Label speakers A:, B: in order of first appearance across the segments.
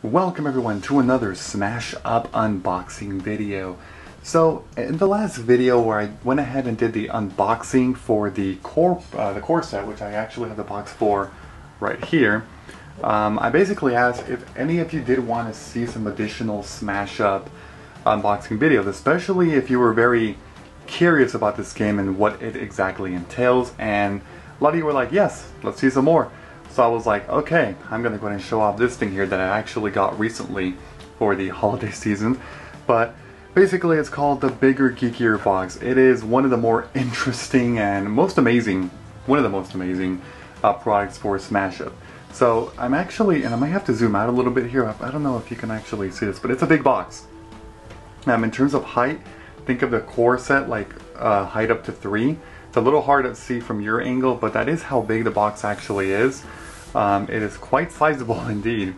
A: Welcome everyone to another Smash Up unboxing video. So in the last video where I went ahead and did the unboxing for the core set, which I actually have the box for right here, I basically asked if any of you did want to see some additional Smash Up unboxing videos, especially if you were very curious about this game and what it exactly entails, and a lot of you were like, yes, let's see some more. So I was like, okay, I'm going to go ahead and show off this thing here that I actually got recently for the holiday season. But basically it's called the Bigger Geekier box. It is one of the more interesting and most amazing, one of the most amazing products for Smash Up. So I'm actually, and I might have to zoom out a little bit here, I don't know if you can actually see this, but it's a big box. In terms of height, think of the core set like height up to 3. It's a little hard to see from your angle, but that is how big the box actually is. It is quite sizable indeed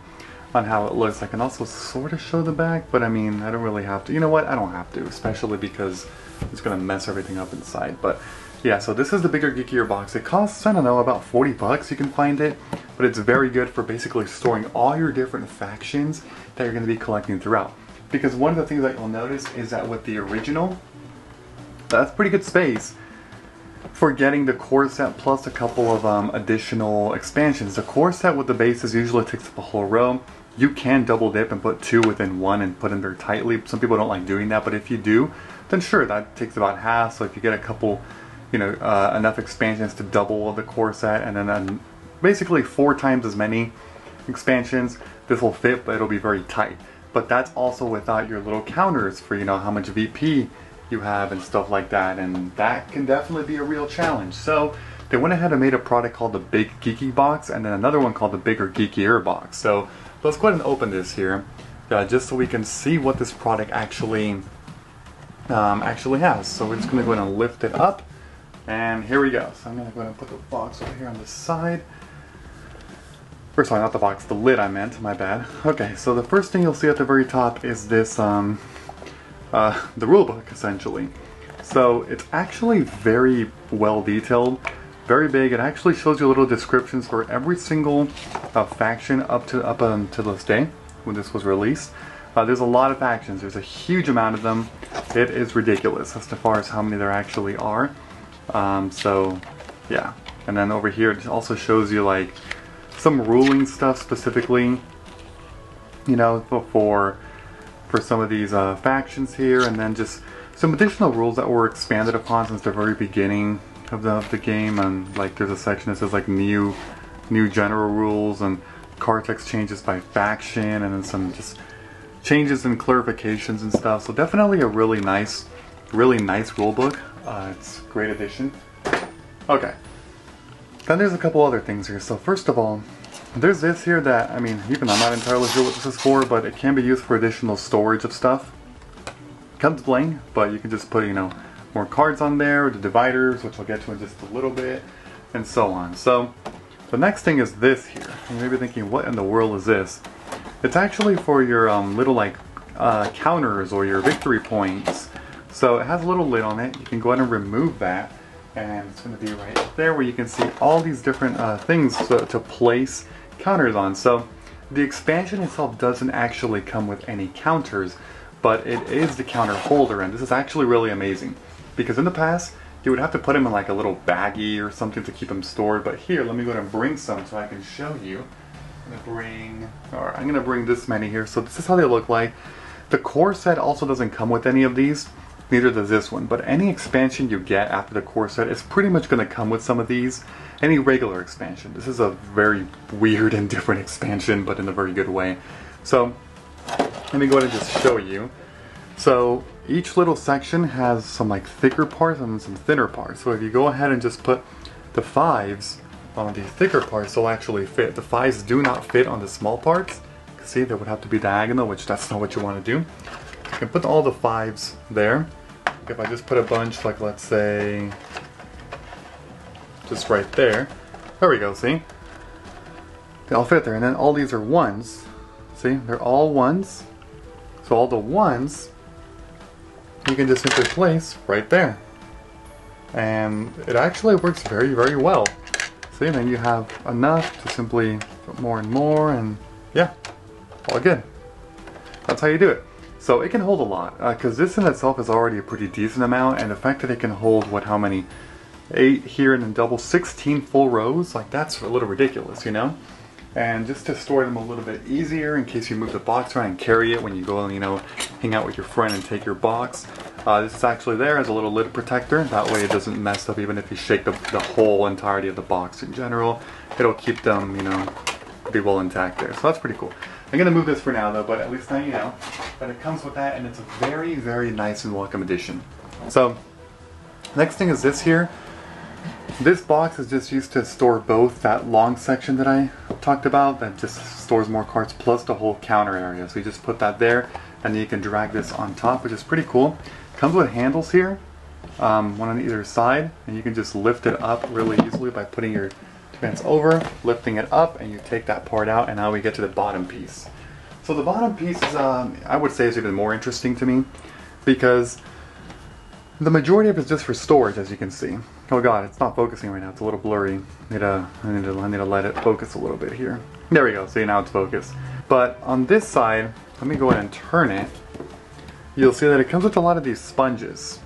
A: on how it looks. I can also sort of show the back, but I mean, I don't really have to. You know what? I don't have to, especially because it's going to mess everything up inside. But yeah, so this is the Bigger Geekier box. It costs, I don't know, about 40 bucks you can find it, but it's very good for basically storing all your different factions that you're going to be collecting throughout. Because one of the things that you'll notice is that with the original, that's pretty good space for getting the core set plus a couple of additional expansions. The core set with the bases usually takes up a whole row. You can double dip and put 2 within 1 and put in there tightly. Some people don't like doing that, but if you do, then sure, that takes about half. So if you get a couple, you know, enough expansions to double the core set, and then basically 4 times as many expansions, this will fit, but it'll be very tight. But that's also without your little counters for, you know, how much VP you have and stuff like that, and that can definitely be a real challenge. So they went ahead and made a product called the Big Geeky box, and then another one called the Bigger Geekier box. So let's go ahead and open this here, just so we can see what this product actually has. So we're just going to go ahead and lift it up, and here we go. So I'm going to go ahead and put the box over here on the side. First of all, not the box, the lid I meant, my bad. Okay, so the first thing you'll see at the very top is this the rule book, essentially. So it's actually very well detailed, very big. It actually shows you little descriptions for every single faction up to this day when this was released. There's a lot of factions. There's a huge amount of them. It is ridiculous as far as how many there actually are. So yeah, and then over here it also shows you like some ruling stuff specifically, you know, for some of these factions here, and then just some additional rules that were expanded upon since the very beginning of the game. And like there's a section that says like new general rules and card text changes by faction, and then some just changes and clarifications and stuff. So definitely a really nice rule book. It's a great addition. Okay, then there's a couple other things here. So first of all, there's this here that, I mean, even I'm not entirely sure what this is for, but it can be used for additional storage of stuff. Comes blank, but you can just put, you know, more cards on there, the dividers, which I'll get to in just a little bit, and so on. So the next thing is this here. You may be thinking, what in the world is this? It's actually for your little like counters or your victory points. So it has a little lid on it. You can go ahead and remove that, and it's going to be right there where you can see all these different things to place counters on. So the expansion itself doesn't actually come with any counters, but it is the counter holder, and this is actually really amazing because in the past you would have to put them in like a little baggie or something to keep them stored. But here, let me go ahead and bring some so I can show you. I'm gonna bring this many here. So this is how they look like. The core set also doesn't come with any of these. Neither does this one, but any expansion you get after the core set is pretty much going to come with some of these. Any regular expansion. This is a very weird and different expansion, but in a very good way. So let me go ahead and just show you. So each little section has some like thicker parts and some thinner parts. So if you go ahead and just put the 5s on the thicker parts, they'll actually fit. The 5s do not fit on the small parts. See, they would have to be diagonal, which that's not what you want to do. You can put all the 5s there. If I just put a bunch, like let's say, just right there. There we go, see? They all fit there, and then all these are 1s. See, they're all 1s. So all the 1s, you can just simply place right there. And it actually works very, very well. See, then you have enough to simply put more and more, and yeah. all good. That's how you do it. So it can hold a lot, because this in itself is already a pretty decent amount, and the fact that it can hold, what, how many? 8 here and then double 16 full rows, like that's a little ridiculous, you know? And just to store them a little bit easier in case you move the box around and carry it when you go and, you know, hang out with your friend and take your box. This is actually there as a little lid protector. That way it doesn't mess up even if you shake the whole entirety of the box in general. It'll keep them, you know, be well intact there. So that's pretty cool. I'm going to move this for now though, but at least now you know that it comes with that, and it's a very, very nice and welcome addition. So, next thing is this here. This box is just used to store both that long section that I talked about that just stores more cards plus the whole counter area. So you just put that there and then you can drag this on top, which is pretty cool. Comes with handles here, one on either side, and you can just lift it up really easily by putting your two hands over, lifting it up, and you take that part out, and now we get to the bottom piece. So the bottom piece is, I would say, is even more interesting to me because the majority of it is just for storage, as you can see. Oh god, it's not focusing right now. It's a little blurry. I need to let it focus a little bit here. There we go. See, now it's focused. But on this side, let me go ahead and turn it. You'll see that it comes with a lot of these sponges.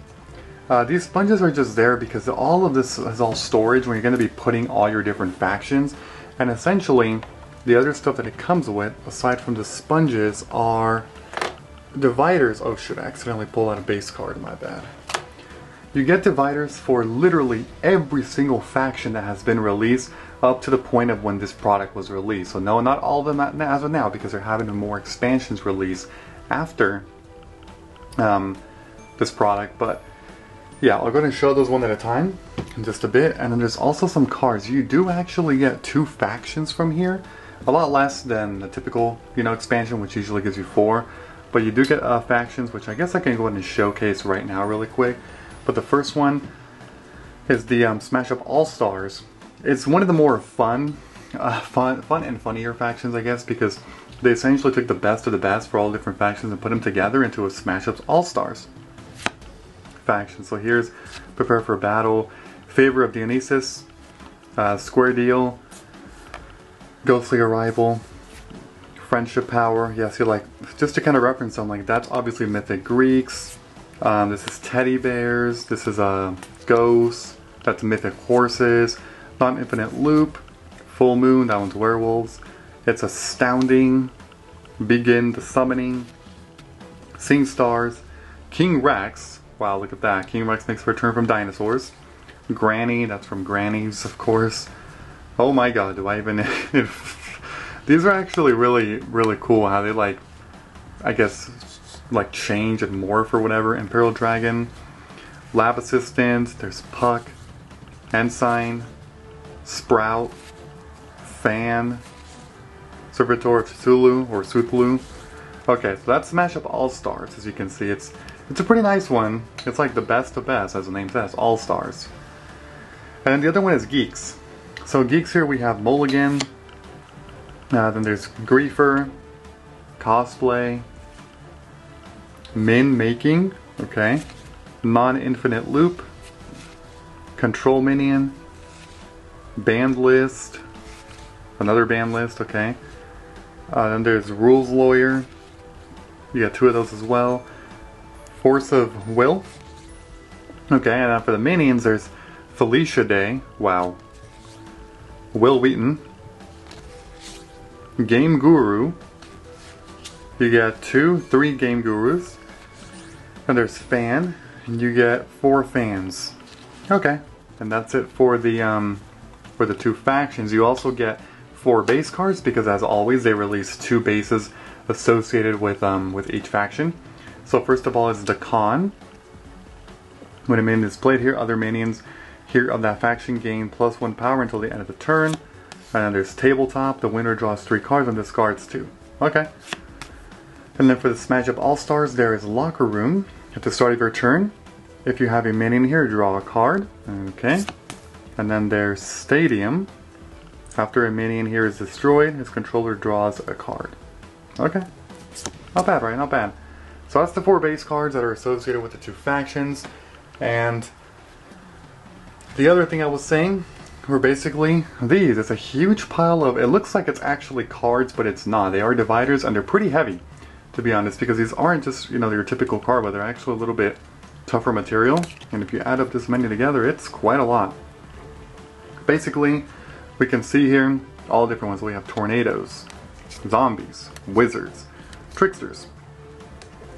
A: These sponges are just there because all of this is all storage when you're going to be putting all your different factions. And essentially, the other stuff that it comes with, aside from the sponges, are dividers. Oh shit, I accidentally pulled out a base card, my bad. You get dividers for literally every single faction that has been released up to the point of when this product was released. So no, not all of them as of now, because they're having more expansions released after this product. But yeah, I'll go ahead and show those one at a time in just a bit. And then there's also some cards. You do actually get 2 factions from here. A lot less than the typical, you know, expansion, which usually gives you 4. But you do get factions, which I guess I can go ahead and showcase right now really quick. But the first one is the Smash Up All-Stars. It's one of the more fun and funnier factions, I guess, because they essentially took the best of the best for all different factions and put them together into a Smash Up All-Stars faction. So here's Prepare for Battle, Favor of Dionysus, Square Deal, Ghostly Arrival, Friendship Power. Yeah, see, like, just to kind of reference them, like, that's obviously Mythic Greeks. This is Teddy Bears, this is Ghosts, that's Mythic Horses, Non-Infinite Loop, Full Moon, that one's Werewolves, it's Astounding, Begin the Summoning, Sing Stars, King Rex, wow, look at that, King Rex makes a return from dinosaurs, Granny, that's from Grannies, of course. Oh my god, do I even... These are actually really, really cool how they, like, I guess, like, change and morph or whatever. Imperial Dragon, Lab Assistant, there's Puck, Ensign, Sprout, Fan, Servitor of Cthulhu, or Cthulhu. Okay, so that's Smash Up All-Stars, as you can see. It's a pretty nice one. It's like the best of best, as the name says, All-Stars. And then the other one is Geeks. So Geeks here we have Mulligan, then there's Griefer, Cosplay, Min Making, okay, Non-Infinite Loop, Control Minion, Band List, another Band List, okay. Then there's Rules Lawyer, you got 2 of those as well. Force of Will, okay, and then for the minions there's Felicia Day, wow, Will Wheaton, Game Guru, you get 3 Game Gurus, and there's Fan, and you get 4 Fans. Okay, and that's it for the 2 factions. You also get 4 base cards because, as always, they release 2 bases associated with each faction. So first of all is the Khan. When a minion is played here, other minions here of that faction gain +1 power until the end of the turn. And then there's Tabletop. The winner draws 3 cards and discards 2. Okay. And then for the Smash Up All-Stars, there is Locker Room. At the start of your turn, if you have a minion here, draw a card. Okay. And then there's Stadium. After a minion here is destroyed, his controller draws a card. Okay. Not bad, right? Not bad. So that's the 4 base cards that are associated with the 2 factions. And the other thing I was saying were basically these. It's a huge pile of, it looks like it's actually cards, but it's not. They are dividers, and they're pretty heavy, to be honest, because these aren't just, you know, your typical card, but they're actually a little bit tougher material. And if you add up this many together, it's quite a lot. Basically, we can see here all different ones. We have tornadoes, zombies, wizards, tricksters,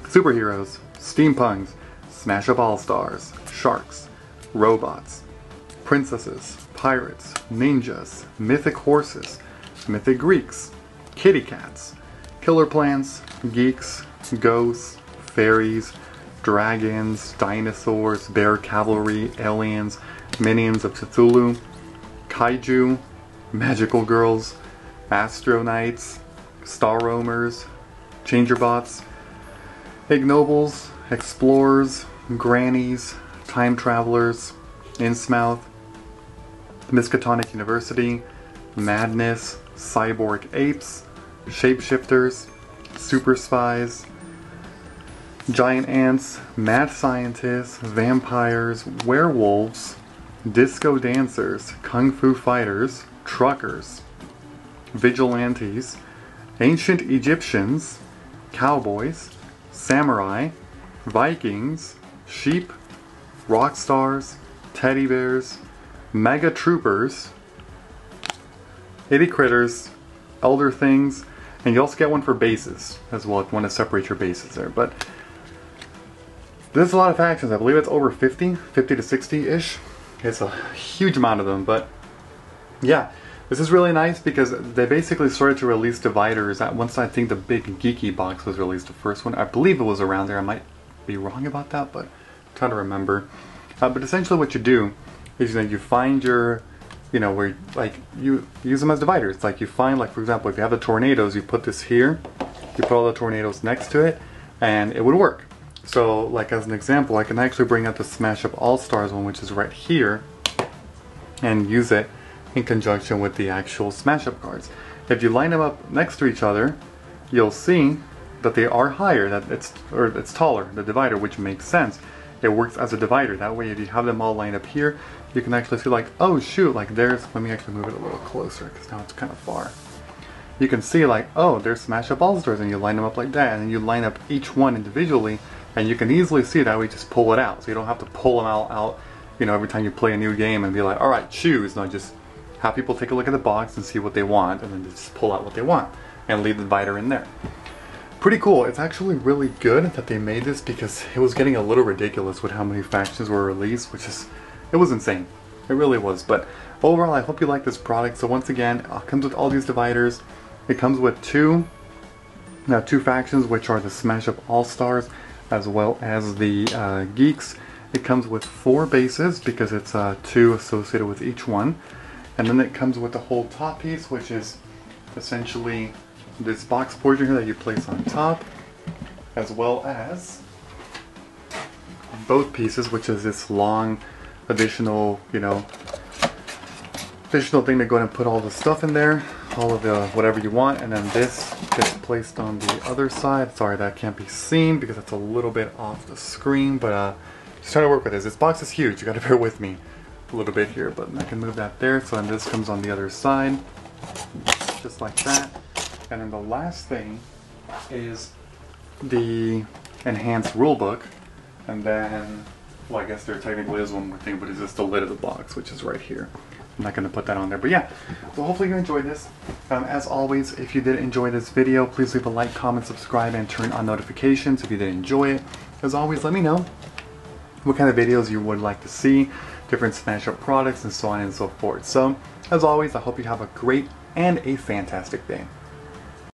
A: superheroes, steampunks, smash up all-stars, sharks, robots, princesses, pirates, ninjas, mythic horses, mythic Greeks, kitty cats, killer plants, geeks, ghosts, fairies, dragons, dinosaurs, bear cavalry, aliens, minions of Cthulhu, kaiju, magical girls, astronauts, star roamers, changerbots, ignobles, explorers, grannies, time travelers, Innsmouth, Miskatonic University, madness, cyborg apes, shapeshifters, super spies, giant ants, mad scientists, vampires, werewolves, disco dancers, kung fu fighters, truckers, vigilantes, ancient Egyptians, cowboys, samurai, Vikings, sheep, rock stars, teddy bears, mega troopers, itty critters, elder things, and you also get one for bases as well if you want to separate your bases there. But there's a lot of factions. I believe it's over 50 to 60-ish. It's a huge amount of them, but yeah, this is really nice because they basically started to release dividers at once. I think the big Geeky box was released, the first one. I believe it was around there. I might be wrong about that, but I'm trying to remember. But essentially what you do is, you know, you find your, you know, where, like, you use them as dividers. Like, you find, like, for example, if you have the tornadoes, you put this here, you put all the tornadoes next to it, and it would work. So, like, as an example, I can actually bring out the Smash Up All-Stars one, which is right here, and use it in conjunction with the actual Smash Up cards. If you line them up next to each other, you'll see that they are higher, that it's taller, the divider, which makes sense. It works as a divider. That way, if you have them all lined up here, you can actually see, like, oh shoot, like there's, let me actually move it a little closer because now it's kind of far. You can see, like, oh, there's Smash Up All-Stars, and you line them up like that, and then you line up each one individually, and you can easily see that way, just pull it out. So you don't have to pull them out, you know, every time you play a new game and be like, alright, choose. No, just have people take a look at the box and see what they want, and then just pull out what they want, and leave the divider in there. Pretty cool. It's actually really good that they made this because it was getting a little ridiculous with how many factions were released, which is, it was insane. It really was. But overall, I hope you like this product. So once again, it comes with all these dividers. It comes with two factions, which are the Smash Up All-Stars as well as the Geeks. It comes with 4 bases because it's 2 associated with each one. And then it comes with the whole top piece, which is essentially this box portion here that you place on top, as well as both pieces, which is this long additional, you know, additional thing to go ahead and put all the stuff in there, all of the whatever you want, and then this gets placed on the other side. Sorry, that can't be seen because it's a little bit off the screen, but just trying to work with this. This box is huge, you gotta bear with me a little bit here, but I can move that there. So then this comes on the other side, just like that. And then the last thing is the enhanced rulebook, and then, well, I guess there technically is one more thing, but it's just the lid of the box, which is right here. I'm not going to put that on there, but yeah, so hopefully you enjoyed this. As always, if you did enjoy this video, please leave a like, comment, subscribe, and turn on notifications if you did enjoy it. As always, let me know what kind of videos you would like to see, different Smash Up products, and so on and so forth. So, as always, I hope you have a great and a fantastic day.